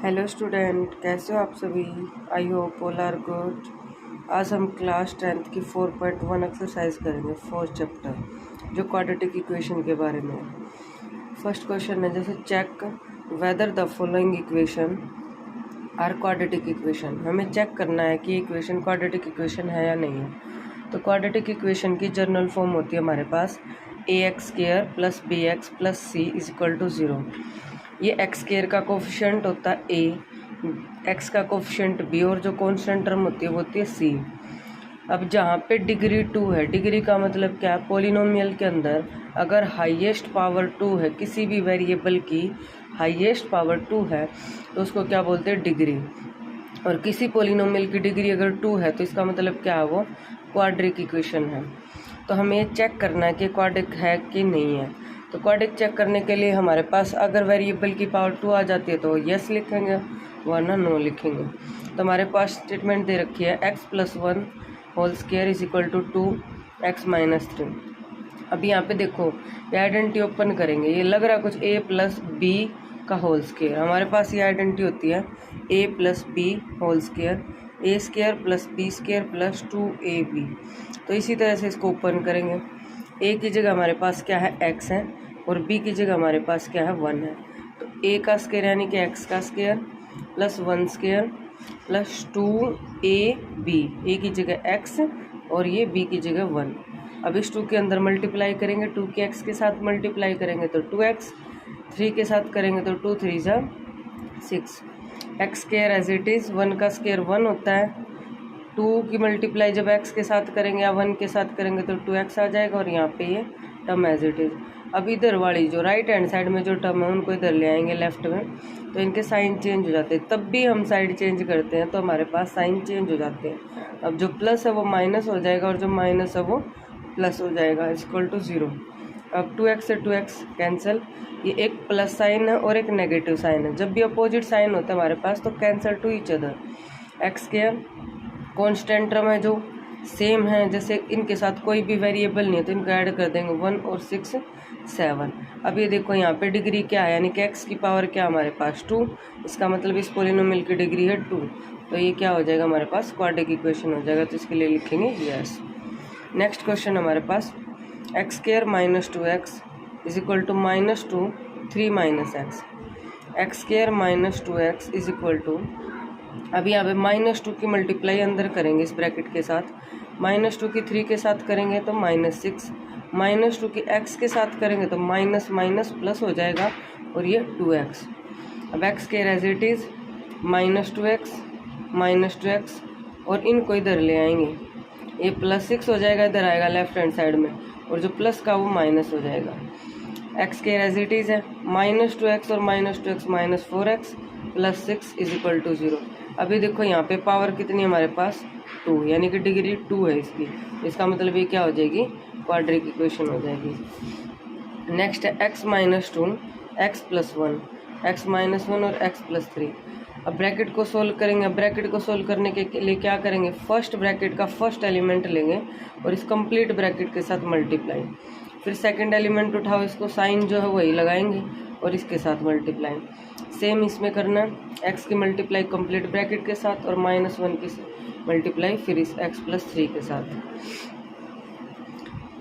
Hello student, कैसे हो आप सभी। I hope all are good. आज हम क्लास 10th की 4.1 एक्सरसाइज करेंगे, फोर्थ चैप्टर, जो क्वाड्रेटिक इक्वेशन के बारे में है। फर्स्ट क्वेश्चन है जैसे check whether the following equation are quadratic equation. हमें चेक करना है कि इक्वेशन क्वाड्रेटिक इक्वेशन है या नहीं है। तो क्वाड्रेटिक इक्वेशन की जनरल फॉर्म होती है हमारे पास ax² plus bx plus c is equal to 0। ये एक्स स्क्वायर का कोफिशिएंट होता है ए, एक्स का कोफिशिएंट बी और जो कांस्टेंट टर्म होती है वो होती है सी। अब जहाँ पे डिग्री 2 है, डिग्री का मतलब क्या है, पॉलिनोमियल के अंदर अगर हाईएस्ट पावर 2 है, किसी भी वेरिएबल की हाईएस्ट पावर 2 है तो उसको क्या बोलते हैं, डिग्री। और किसी पॉलिनोमियल की डिग्री अगर 2 है तो इसका मतलब क्या है, वो क्वाड्रिक इक्वेशन है। तो हमें ये चेक करना है कि क्वाड्रिक है कि नहीं है। तो क्वाड्रिक चेक करने के लिए हमारे पास अगर वेरिएबल की पावर 2 आ जाती है तो यस लिखेंगे, वरना नो लिखेंगे। तो हमारे पास स्टेटमेंट दे रखी है x+1 whole square is equal to 2x-3। अब यहाँ पे देखो, ये आइडेंटिटी ओपन करेंगे, ये लग रहा कुछ a प्लस बी का होल स्क्वायर। हमारे पास ये आइडेंटिटी होती है a plus b whole square, a square plus b square plus 2ab। तो इसी तरह से इसको ओपन करेंगे। a की जगह हमारे पास क्या है, x है, और b की जगह हमारे पास क्या है, 1 है। तो a का स्क्वायर यानी कि x का square plus 1 square plus 2ab, a की जगह x और ये b की जगह 1। अब इस 2 के अंदर मल्टीप्लाई करेंगे, 2 के x के साथ मल्टीप्लाई करेंगे तो 2x, 3 के साथ करेंगे तो 2 3 जा 6, x square as it is, 1 का स्क्वायर 1 होता है। 2 की मल्टीप्लाई जब x के साथ करेंगे या 1 के साथ करेंगे तो 2x आ जाएगा, और यहाँ पे ये टर्म एज इट इज़। अब इधर वाली जो राइट हैंड साइड में जो टर्म है उनको इधर ले आएंगे लेफ्ट में, तो इनके साइन चेंज हो जाते हैं। तब भी हम साइड चेंज करते हैं तो हमारे पास साइन चेंज हो जाते हैं। अब जो प्लस है वो माइनस हो जाएगा और जो माइनस है वो प्लस हो जाएगा, इक्वल टू 0। अब 2x से 2x कैंसिल, ये एक प्लस साइन है और एक नेगेटिव साइन है। जब भी अपोजिट साइन होता है हमारे पास तो cancel two each other. X square constant term है जो सेम है, जैसे इनके साथ कोई भी वेरिएबल नहीं है तो इनको ऐड कर देंगे, 1 और 6 7। अब ये देखो यहाँ पे डिग्री क्या है, यानी कि x की पावर क्या हमारे पास 2, इसका मतलब इस पॉलिनोमियल की डिग्री है 2। तो ये क्या हो जाएगा, हमारे पास क्वाड्रिक इक्वेशन हो जाएगा, तो इसके लिए लिखेंगे यस। नेक्स्ट क्वेश्चन हमारे पास x² minus 2x is equal to -2 3 minus x. x² minus 2x is equal to, अब यहाँ पे -2 की मल्टीप्लाई अंदर करेंगे इस ब्रैकेट के साथ, -2 की 3 के साथ करेंगे तो -6, -2 की x के साथ करेंगे तो माइनस माइनस प्लस हो जाएगा और ये 2x। अब x के एज इट इज़ -2x और इनको इधर ले आएंगे, ये +6 हो जाएगा, इधर आएगा लेफ्ट हैंड साइड में, और जो प्लस का वो माइनस हो जाएगा। x के एज इट इज़ है -2x और -2x -4x plus 6 is equal to 0। अभी देखो यहाँ पे पावर कितनी है हमारे पास, 2, यानी कि डिग्री 2 है इसकी। इसका मतलब ये क्या हो जाएगी, क्वाड्रिक इक्वेशन हो जाएगी। नेक्स्ट है x -2 x+1, x -1 और x+3। अब ब्रैकेट को सोल्व करेंगे। ब्रैकेट को सोल्व करने के लिए क्या करेंगे, फर्स्ट ब्रैकेट का फर्स्ट एलिमेंट लेंगे और इस कंप्लीट ब्रैकेट के साथ मल्टीप्लाई, फिर सेकंड एलिमेंट उठाओ, इसको साइन जो है वही लगाएंगे और इसके साथ मल्टीप्लाई। सेम इसमें करना है, x की मल्टीप्लाई कंप्लीट ब्रैकेट के साथ और -1 की मल्टीप्लाई फिर इस x+3 के साथ।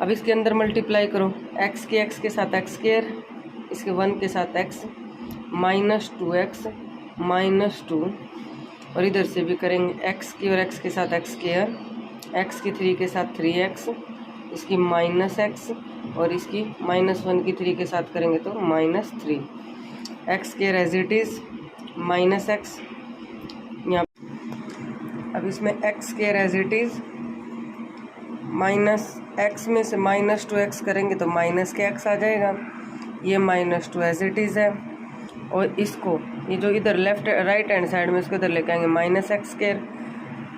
अब इसके अंदर मल्टीप्लाई करो, x के साथ x², इसके 1 के साथ x, -2x -2, और इधर से भी करेंगे x की और x के साथ x², x की 3 के साथ 3x, इसकी -x और इसकी -1 की 3 के साथ करेंगे तो -3। x के एज इट इज़ -x, यहाँ अब इसमें x के एज इट इज़ -x में से -2x करेंगे तो माइनस के x आ जाएगा, ये -2 एज इट इज़ है। और इसको ये जो इधर लेफ्ट राइट हैंड साइड में इसको इधर लेके आएंगे -x²,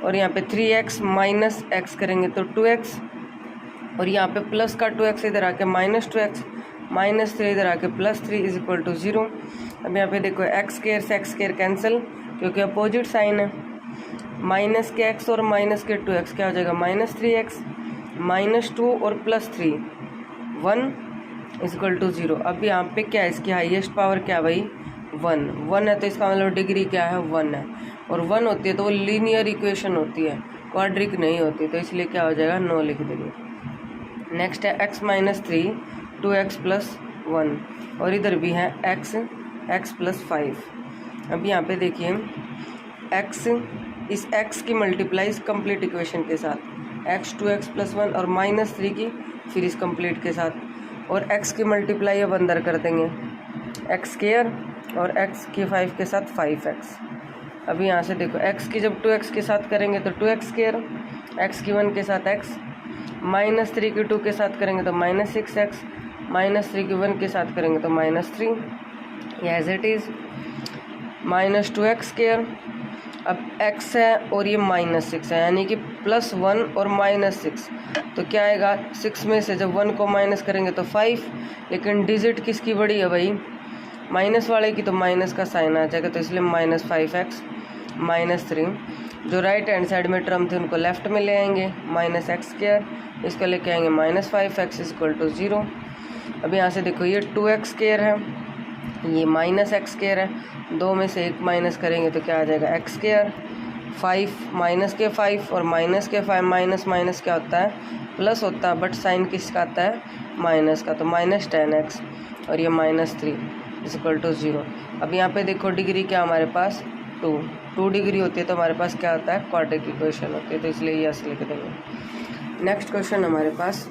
और यहाँ पे 3x -x करेंगे तो 2x, और यहाँ पे प्लस का 2x इधर आके -2x, -3 इधर आके +3 इज इक्वल टू 0। अब यहाँ पे देखो x² से x² कैंसिल क्योंकि अपोजिट साइन है, माइनस के x और माइनस के 2x क्या हो जाएगा, -3x, -2 और +3 1 इज इक्वल टू 0। अब यहाँ पे क्या है, इसकी हाईएस्ट पावर क्या भाई वन है तो इसका मतलब डिग्री क्या है, 1 है। और 1 होती है तो वो लीनियर इक्वेशन होती है, क्वाड्रिक नहीं होती, तो इसलिए क्या हो जाएगा, नो लिख देंगे। नेक्स्ट है x माइनस 3 2x प्लस 1 और इधर भी है x प्लस 5। अब यहाँ पे देखिए x, इस x की मल्टीप्लाई इस कंप्लीट इक्वेशन के साथ, x 2x प्लस 1 और माइनस 3 की फिर इस कंप्लीट के साथ, और x की मल्टीप्लाई अब अंदर कर देंगे x स्क्वायर और x की 5 के साथ 5x। अब यहाँ से देखो x की जब 2x के साथ करेंगे तो 2x स्क्वायर, x की 1 के साथ x, माइनस 3 की 2 के साथ करेंगे तो माइनस 6x, माइनस 3 की 1 के साथ करेंगे तो माइनस 3, ये as it is minus 2x square. अब x है और ये माइनस 6 है, यानी कि प्लस 1 और माइनस 6, तो क्या आएगा 6 में से जब 1 को माइनस करेंगे तो 5, लेकिन डिजिट किसकी बड़ी है भाई, माइनस वाले की, तो माइनस का साइन आ जाएगा, तो इसलिए माइनस 5x माइनस 3। जो राइट हैंड साइड में टर्म थे उनको लेफ्ट में ले आएंगे, माइनस एक्स स्क्वायर, इसको लेके आएंगे माइनस 5x इक्वल टू 0। अब यहाँ से देखो ये 2x स्क्वायर है, ये माइनस एक्स स्क्वायर है, दो में से एक माइनस करेंगे तो क्या आ जाएगा एक्स स्क्वायर, 5 माइनस के 5 और माइनस के 5, माइनस माइनस क्या होता है, प्लस होता है, बट साइन किसका आता है, माइनस का, तो माइनस 10x और ये माइनस 3 इक्वल टू 0। अब यहाँ पे देखो डिग्री क्या हमारे पास 2 डिग्री होती है, तो हमारे पास क्या होता है, क्वाड्रिक इक्वेशन होती है, तो इसलिए ये ऐसे लिख देंगे। नेक्स्ट क्वेश्चन हमारे पास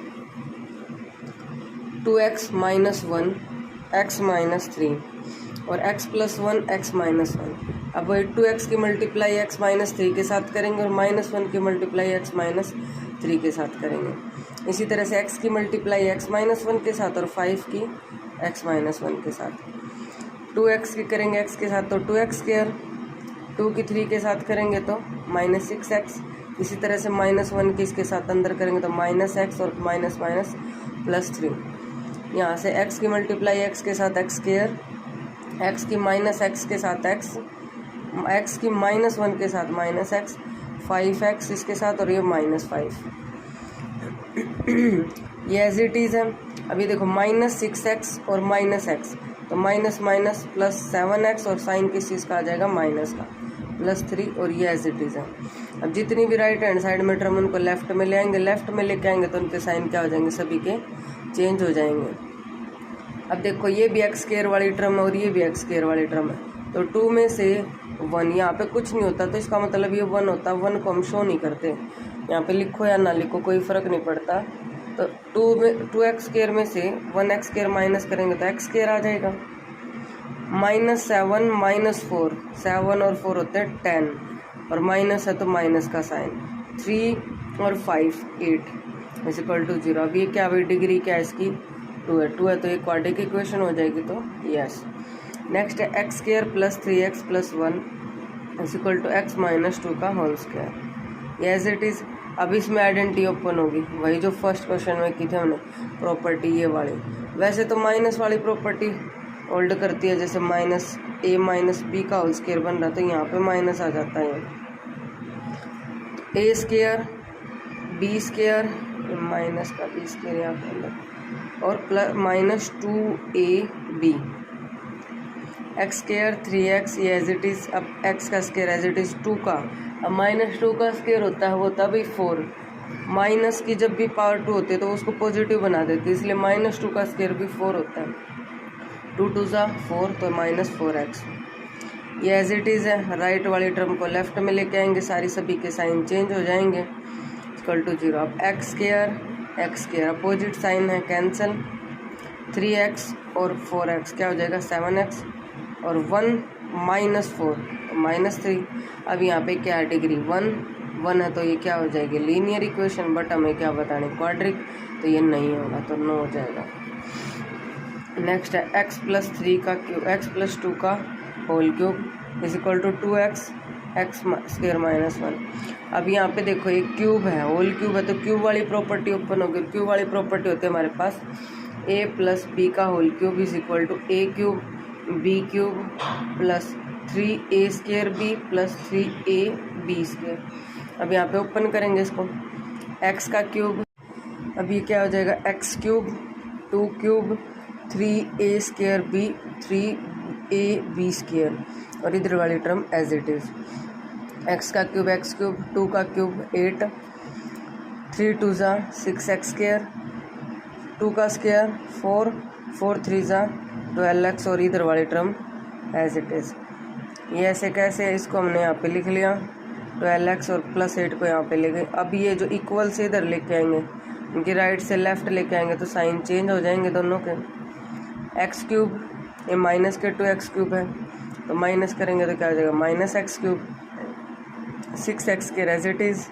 2x माइनस 1 x माइनस 3 और x प्लस 1 x माइनस 1। अब 2x की मल्टीप्लाई x माइनस 3 के साथ करेंगे और माइनस 1 की मल्टीप्लाई x माइनस 3 के साथ करेंगे। इसी तरह से x की मल्टीप्लाई x माइनस 1 के साथ और 5 की x माइनस 1 के साथ। 2x की करेंगे x के साथ तो 2x स्क्वायर, 2 की 3 के साथ करेंगे तो माइनस 6x। इसी तरह से माइनस 1 की इसके साथ अंदर करेंगे तो माइनस x और माइनस माइनस प्लस 3। यहाँ से x की मल्टीप्लाई x के साथ x स्क्वायर, x की माइनस x के साथ x की माइनस 1 के साथ माइनस x, 5x इसके साथ और ये माइनस 5। ये एज इट इज़ है। अभी देखो माइनस 6x और माइनस x, तो माइनस माइनस प्लस 7x और साइन किस चीज़ का आ जाएगा, माइनस का, प्लस 3 और ये एज इट इज़ है। अब जितनी भी राइट हैंड साइड में टर्म उनको लेफ्ट में ले आएंगे, लेफ्ट में लेके आएंगे तो उनके साइन क्या हो जाएंगे, सभी के चेंज हो जाएंगे। अब देखो ये भी एक्स स्क्वायर वाली टर्म है और ये भी एक्स स्क्वायर वाली टर्म है, तो 2 में से 1, यहाँ पे कुछ नहीं होता तो इसका मतलब ये 1 होता है। 1 को हम शो नहीं करते, यहाँ पे लिखो या ना लिखो कोई फ़र्क नहीं पड़ता। तो 2x स्क्वायर में से 1x स्क्वायर माइनस करेंगे तो एक्स स्क्वायर आ जाएगा। माइनस 7 माइनस 4, 7 और 4 होते हैं 10 और माइनस है तो माइनस का साइन, 3 और 5 8 इज इक्वल टू 0। अब ये क्या भाई डिग्री क्या है इसकी, 2 है तो ये क्वाड्रिक इक्वेशन हो जाएगी, तो यस। नेक्स्ट है x square plus 3x plus 1 is equal to x minus 2 का होल स्क्वायर, ये एज इट इज़। अब इसमें आइडेंटिटी ओपन होगी, वही जो फर्स्ट क्वेश्चन में की थी हमने प्रॉपर्टी ये वाली। वैसे तो माइनस वाली प्रॉपर्टी होल्ड करती है, जैसे माइनस a माइनस बी का होल स्क्वायर बन रहा, तो यहाँ पे माइनस आ जाता है, a square b square minus का बी स्क्वायर यहाँ पे अंदर और plus minus 2ab x square 3x, ये एज इट इज़। अब x का स्क्वायर एज इट इज़ 2 का, अब माइनस 2 का स्क्वायर होता है वो होता है भाई 4। माइनस की जब भी पावर 2 होती है तो उसको पॉजिटिव बना देती है, इसलिए माइनस 2 का स्क्वायर भी 4 होता है। 2 2 ज़ा 4 तो माइनस 4x, ये एज इट इज़ है। राइट वाली टर्म को लेफ्ट में लेके आएंगे, सारी सभी के साइन चेंज हो जाएंगे, इक्वल टू 0। अब एक्स स्क्वायर अपोजिट साइन है, कैंसिल, 3x और 4x क्या हो जाएगा 7x और 1 माइनस 4 माइनस 3। अब यहाँ पे क्या है डिग्री 1 है तो ये क्या हो जाएगी लीनियर इक्वेशन, बट हमें क्या बताने क्वाड्रिक, तो ये नहीं होगा तो नो हो जाएगा। नेक्स्ट है x प्लस 3 का क्यूब, x प्लस 2 का whole cube is equal to 2x x square minus 1। अब यहाँ पे देखो एक क्यूब है, होल क्यूब है, तो क्यूब वाली प्रॉपर्टी ओपन होगी। क्यूब वाली प्रॉपर्टी होती है हमारे पास a प्लस बी का whole cube is equal to a cube b cube plus 3a square b plus 3ab square. अब यहाँ पे ओपन करेंगे इसको, x का क्यूब, अब ये क्या हो जाएगा x cube 2 cube 3a square b 3 2ab² और इधर वाली term as it is. x का क्यूब x क्यूब, 2 का क्यूब 8, 3 2 ज़ा 6x², 2 का स्क्वायर 4, 4 3 ज़ा 12x और इधर वाली टर्म एज इट इज़। ये ऐसे कैसे है, इसको हमने यहाँ पे लिख लिया 12x और +8 को यहाँ पे ले गए। अब ये जो इक्वल से इधर लेके आएंगे, इनकी राइट से लेफ़्ट लेके आएंगे तो साइन चेंज हो जाएंगे दोनों के। x³ ये माइनस के 2x³ है तो माइनस करेंगे तो क्या हो जाएगा -x³, 6x² as it is.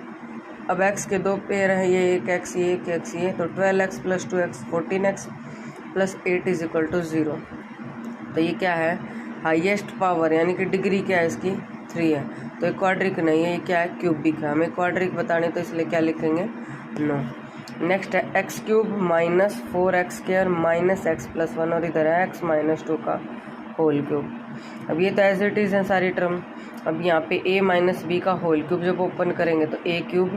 अब x के 2 पेयर हैं, ये एक x ये एक x ये, तो 12x + 2x 14x + 8 = 0। तो ये क्या है, हाईएस्ट पावर यानी कि डिग्री क्या है इसकी 3 है, तो ये क्वाड्रिक नहीं है, ये क्या है क्यूबिक है। हमें क्वाड्रिक बताने तो इसलिए क्या लिखेंगे नो। नेक्स्ट है x³ - 4x² - x + 1 और इधर है x - 2 का होल क्यूब। अब ये तो एज इट इज़ है सारी टर्म। अब यहाँ पे a - b का होल क्यूब जब ओपन करेंगे तो a³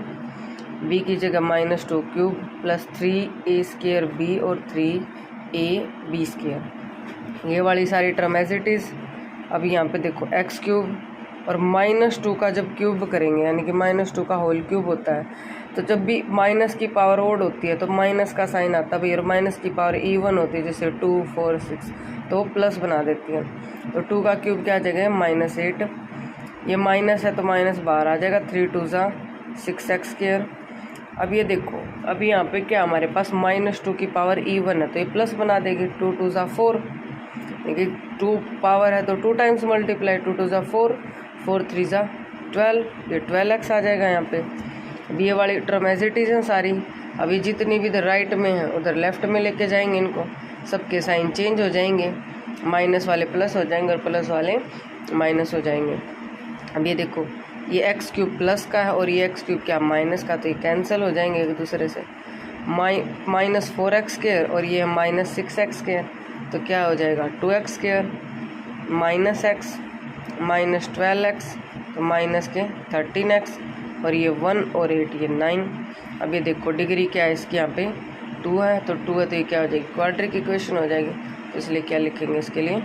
b की जगह -2³ + 3a² और 3ab²। ये वाली सारी टर्म एज इट इज़। अब यहाँ पे देखो x³ और -2 का जब क्यूब करेंगे यानी कि -2 का होल क्यूब होता है, तो जब भी माइनस की पावर ओड होती है तो माइनस का साइन आता है भाई, और माइनस की पावर इवन होती है जैसे 2 4 6 तो प्लस बना देती है। तो 2 का क्यूब क्या आ जाएगा -8, ये माइनस है तो माइनस बाहर आ जाएगा, 3 2 ज़ा 6x²। अब ये देखो, अभी यहाँ पे क्या हमारे पास -2 की पावर इवन है तो ये प्लस बना देगी, 2 2 ज़ा 4, देखिए 2 पावर है तो 2 टाइम्स मल्टीप्लाई, 2 2 ज़ा 4, 4 3 ज़ा 12, ये 12x आ जाएगा यहाँ पे। अब ये वाली टर्म एज इट इज़ है सारी। अभी जितनी भी इधर राइट में है उधर लेफ्ट में लेके जाएंगे इनको, सबके साइन चेंज हो जाएंगे, माइनस वाले प्लस हो जाएंगे और प्लस वाले माइनस हो जाएंगे। अब ये देखो, ये x³ प्लस का है और ये x³ क्या माइनस का, तो ये कैंसिल हो जाएंगे एक दूसरे से। -4x² और ये -6x², तो क्या हो जाएगा 2x² -x -12x तो माइनस के 13x और ये 1 और 8 ये 9। अब ये देखो डिग्री क्या है इसकी, यहाँ पे 2 है तो 2 है तो ये क्या हो जाएगी क्वाड्रिक इक्वेशन हो जाएगी, तो इसलिए क्या लिखेंगे इसके लिए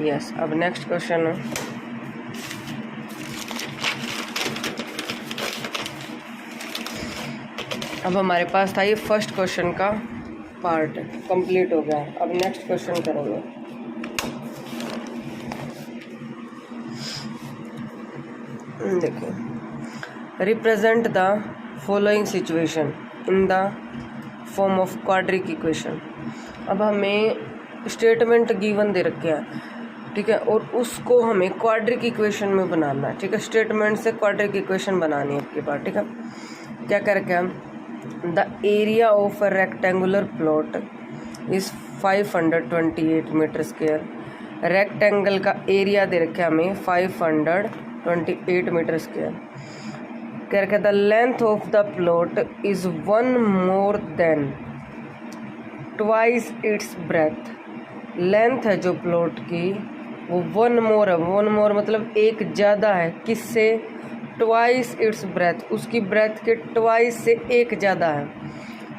यस। अब नेक्स्ट क्वेश्चन है, अब हमारे पास था ये फर्स्ट क्वेश्चन का पार्ट कंप्लीट हो गया। अब नेक्स्ट क्वेश्चन करेंगे। देखो, represent the following situation in the form of quadric equation. अब हमें स्टेटमेंट गिवन दे रखे हैं, ठीक है, और उसको हमें क्वाड्रिक इक्वेशन में बनाना है, ठीक है। स्टेटमेंट से क्वाड्रिक इक्वेशन बनानी है आपके पास, ठीक है। क्या करके हम the area of a rectangular plot is 528 metre square. Rectangle का एरिया दे रखे हमें 528 मीटर स्क्वायर। क्या रखा, the length of the plot is 1 more than twice its breadth. Length है जो प्लॉट की वो 1 more है, 1 more मतलब एक ज़्यादा है, किससे, ट्वाइस इट्स ब्रेथ, उसकी ब्रेथ के ट्वाइस से एक ज़्यादा है।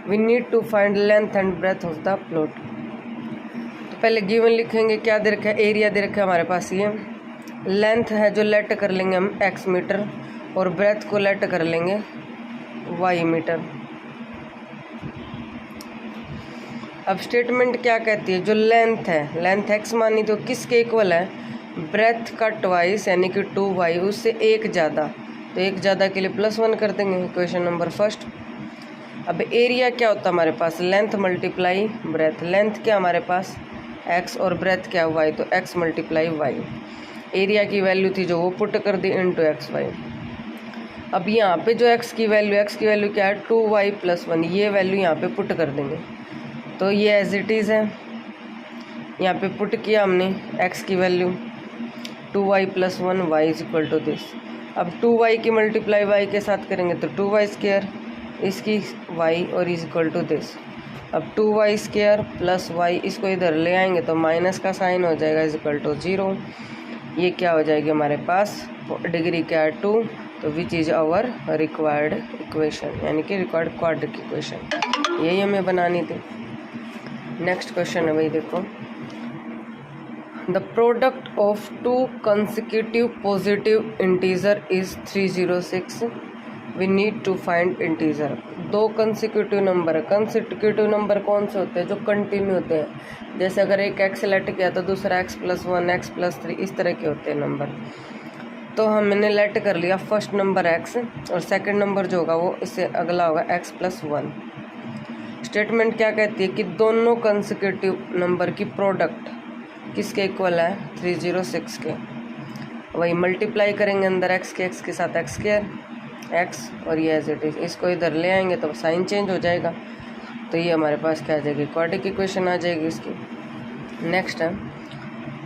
We need to find length and breadth of the plot. तो पहले गिवन लिखेंगे, क्या दे रखा है, एरिया दे रखा है हमारे पास, ये लेंथ है जो लेट कर लेंगे हम x मीटर और ब्रेथ को लेट कर लेंगे y मीटर। अब स्टेटमेंट क्या कहती है, जो लेंथ है, लेंथ x मानी तो किसके इक्वल है, ब्रेथ का ट्वाइस यानी कि 2y, उससे एक ज़्यादा, तो एक ज़्यादा के लिए +1 कर देंगे, क्वेश्चन नंबर फर्स्ट। अब एरिया क्या होता है हमारे पास, लेंथ मल्टीप्लाई ब्रेथ। लेंथ क्या हमारे पास x और ब्रेथ क्या y, तो x × y। एरिया की वैल्यू थी जो वो पुट कर दी इनटू xy। अब यहाँ पे जो x की वैल्यू क्या है 2y + 1, ये वैल्यू यहाँ पे पुट कर देंगे, तो ये एज इट इज़ है। यहाँ पे पुट किया हमने x की वैल्यू 2y + 1 y = दिस। अब 2y की मल्टीप्लाई y के साथ करेंगे तो 2y², इसकी y और = दिस। अब 2y² + y, इसको इधर ले आएंगे तो माइनस का साइन हो जाएगा =0। ये क्या हो जाएगी हमारे पास, डिग्री क्या है 2, तो which is our required equation, यानी कि रिक्वायर्ड क्वाड्रिक इक्वेशन, यही हमें बनानी थी। नेक्स्ट क्वेश्चन है भाई, देखो the product of two consecutive positive integer is 306। We need to find integer. दो कंसेक्यूटिव नंबर है। कंसेक्यूटिव नंबर कौन से होते हैं? जो कंटिन्यू होते हैं। जैसे अगर एक एक्स लेट किया तो दूसरा x+1 x+3 इस तरह के होते हैं नंबर। तो हमने लेट कर लिया फर्स्ट नंबर x और सेकंड नंबर जो होगा वो इससे अगला होगा x+1। स्टेटमेंट क्या कहती है कि दोनों कंसेक्यूटिव नंबर की प्रोडक्ट किसके इक्वल है? 306 के। वही मल्टीप्लाई करेंगे अंदर x के साथ x² x और ये एज इट इज। इसको इधर ले आएंगे तो साइन चेंज हो जाएगा। तो ये हमारे पास क्या आ जाएगी? क्वाड्रेटिक इक्वेशन आ जाएगी इसकी। नेक्स्ट है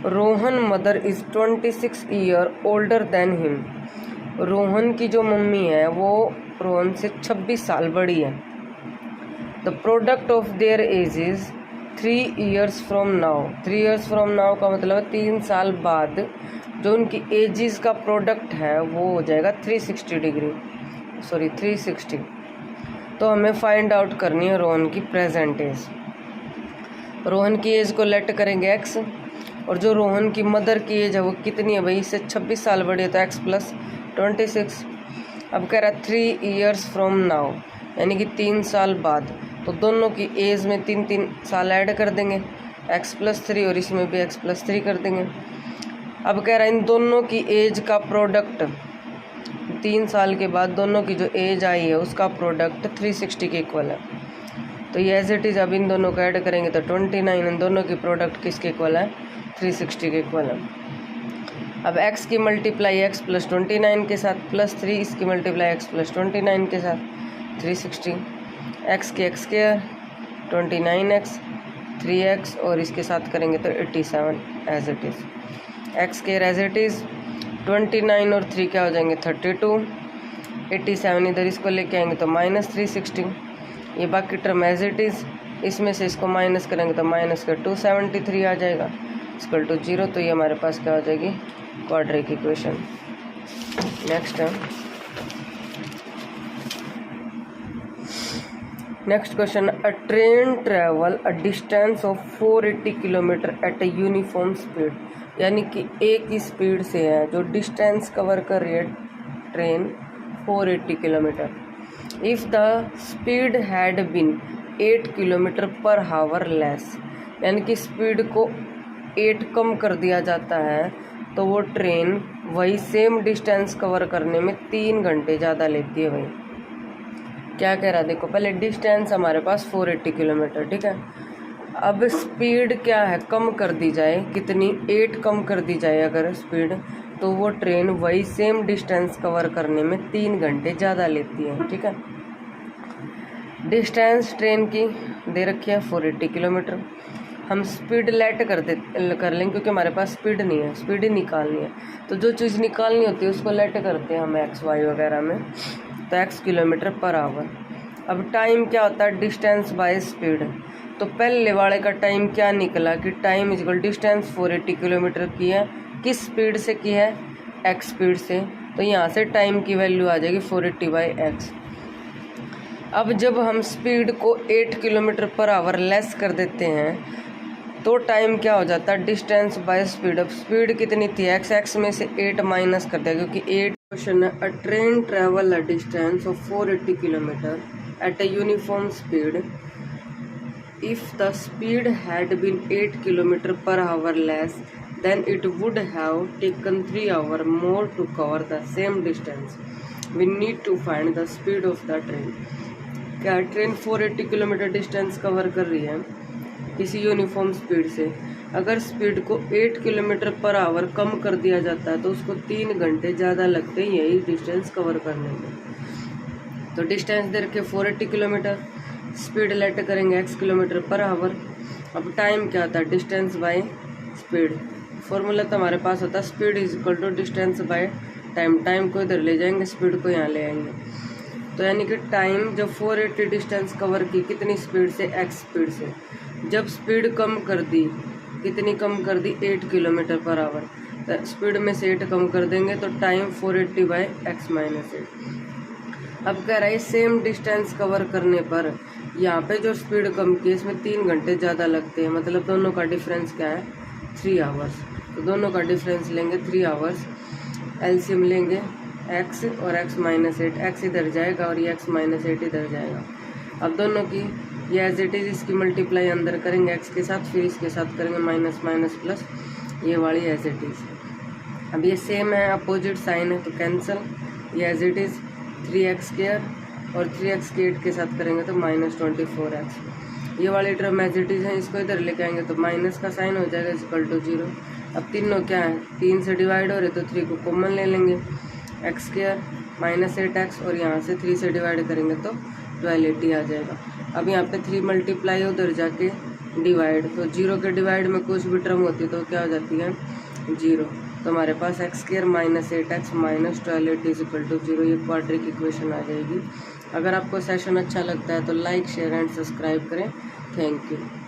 Rohan mother is 26 year older than him. Rohan की जो मम्मी है वो रोहन से 26 साल बड़ी है। The product of their age is 3 years from now. 3 years from now का मतलब 3 साल बाद जो उनकी एजिज़ का प्रोडक्ट है वो हो जाएगा 360। तो हमें फाइंड आउट करनी है रोहन की प्रेजेंट एज। रोहन की एज को लेट करेंगे x और जो रोहन की मदर की एज है वो कितनी है भाई? इससे 26 साल बड़ी है तो x+26। अब कह रहा है 3 years फ्रॉम नाउ यानी कि 3 साल बाद। तो दोनों की एज में 3 साल ऐड कर देंगे x+3 और इसमें भी x+3 कर देंगे। अब कह रहा है इन दोनों की एज का प्रोडक्ट 3 साल के बाद दोनों की जो एज आई है उसका प्रोडक्ट 360 के इक्वल है। तो ये एज इट इज़ अब इन दोनों को ऐड करेंगे तो 29। इन दोनों की प्रोडक्ट किसके इक्वल है? 360 के इक्वल है। अब x की मल्टीप्लाई x+29 के साथ +3, इसकी मल्टीप्लाई x+29 के साथ 360। x की x² 29x 3x और इसके साथ करेंगे तो 87 as it is. x² as it is 29 और 3 क्या हो जाएंगे? 32। 87 इधर इसको लेके आएंगे तो -360। ये बाकी टर्म एज इट इज़। इसमें से इसको माइनस करेंगे तो -273 आ जाएगा इक्वल टू 0। तो ये हमारे पास क्या हो जाएगी? Quadratic equation. नेक्स्ट है next question. A train travel a distance of 480 kilometre at a uniform speed. यानी कि एक ही स्पीड से है जो डिस्टेंस कवर कर रही है train 480 kilometre. If the speed had been 8 kilometre पर हावर लेस, यानी कि स्पीड को 8 कम कर दिया जाता है तो वो ट्रेन वही सेम डिस्टेंस कवर करने में 3 घंटे ज़्यादा लेती है। भाई क्या कह रहा है? देखो पहले डिस्टेंस हमारे पास 480 किलोमीटर, ठीक है। अब स्पीड क्या है? कम कर दी जाए कितनी? 8 कम कर दी जाए अगर स्पीड, तो वो ट्रेन वही सेम डिस्टेंस कवर करने में 3 घंटे ज़्यादा लेती है, ठीक है। डिस्टेंस ट्रेन की दे रखी है 480 किलोमीटर। हम स्पीड लेट कर लेंगे क्योंकि हमारे पास स्पीड नहीं है, स्पीड ही निकालनी है। तो जो चीज़ निकालनी होती है उसको लेट करते हैं हम x y वगैरह में, तो x किलोमीटर पर आवर। अब टाइम क्या होता है? Distance by speed. तो पहले वाले का टाइम क्या निकला कि टाइम इक्वल डिस्टेंस 480 किलोमीटर की है, किस स्पीड से की है? x स्पीड से। तो यहाँ से टाइम की वैल्यू आ जाएगी 480/x। अब जब हम स्पीड को 8 किलोमीटर पर आवर लेस कर देते हैं तो टाइम क्या हो जाता है? Distance by speed. अब स्पीड कितनी थी? x में से 8 माइनस कर दिया क्योंकि 8 क्वेश्चन है। A train travel a distance of 480 kilometre at a uniform speed if the speed had been 8 kilometre per hour less then it would have taken 3 hours more to cover the same distance. We need to find the speed of the train. क्या train 480 kilometre distance cover कर रही है किसी uniform speed से। अगर speed को 8 kilometre per our कम कर दिया जाता है तो उसको 3 घंटे ज़्यादा लगते हैं यही डिस्टेंस कवर करने में। तो डिस्टेंस दे रखे 480 किलोमीटर, स्पीड लेट करेंगे x किलोमीटर पर आवर। अब टाइम क्या होता है? Distance by speed. फॉर्मूला तो हमारे पास होता है speed is equal to distance by time. Time को इधर ले जाएंगे, स्पीड को यहाँ ले आएंगे। तो यानी कि टाइम जब 480 डिस्टेंस कवर की कितनी स्पीड से? x स्पीड से। जब स्पीड कम कर दी, कितनी कम कर दी? 8 किलोमीटर पर आवर। तो स्पीड में से 8 कम कर देंगे तो टाइम 480/x माइनस 8। अब कह रहा है सेम डिस्टेंस कवर करने पर यहाँ पे जो स्पीड कम की इसमें 3 घंटे ज़्यादा लगते हैं, मतलब दोनों का डिफरेंस क्या है? 3 आवर्स। तो दोनों का डिफरेंस लेंगे 3 आवर्स। एलसीएम लेंगे x और x माइनस 8, x इधर जाएगा और ये x माइनस 8 इधर जाएगा। अब दोनों की ये एज इट इज़ इसकी मल्टीप्लाई अंदर करेंगे x के साथ, फिर इसके साथ करेंगे माइनस माइनस प्लस, ये वाली एज इट इज़। अब ये सेम है, अपोजिट साइन है तो कैंसिल, ये एज इट इज़ 3x² और 3x के 8 के साथ करेंगे तो -24x। ये वाली टर्म एज इट इज़ है, इसको इधर लेके आएंगे तो माइनस का साइन हो जाएगा इक्वल टू 0। अब तीनों क्या है, 3 से डिवाइड हो रहे तो 3 को कॉमन ले लेंगे, x² -8x और यहाँ से 3 से डिवाइड करेंगे तो 1280 आ जाएगा। अब यहाँ पे 3 मल्टीप्लाई उधर जाके डिवाइड, तो 0 के डिवाइड में कुछ भी टर्म होती है तो क्या हो जाती है 0। तो हमारे पास x² -8x -1280 = 0, ये क्वाड्रिक इक्वेशन आ जाएगी। अगर आपको सेशन अच्छा लगता है तो लाइक शेयर एंड सब्सक्राइब करें। Thank you.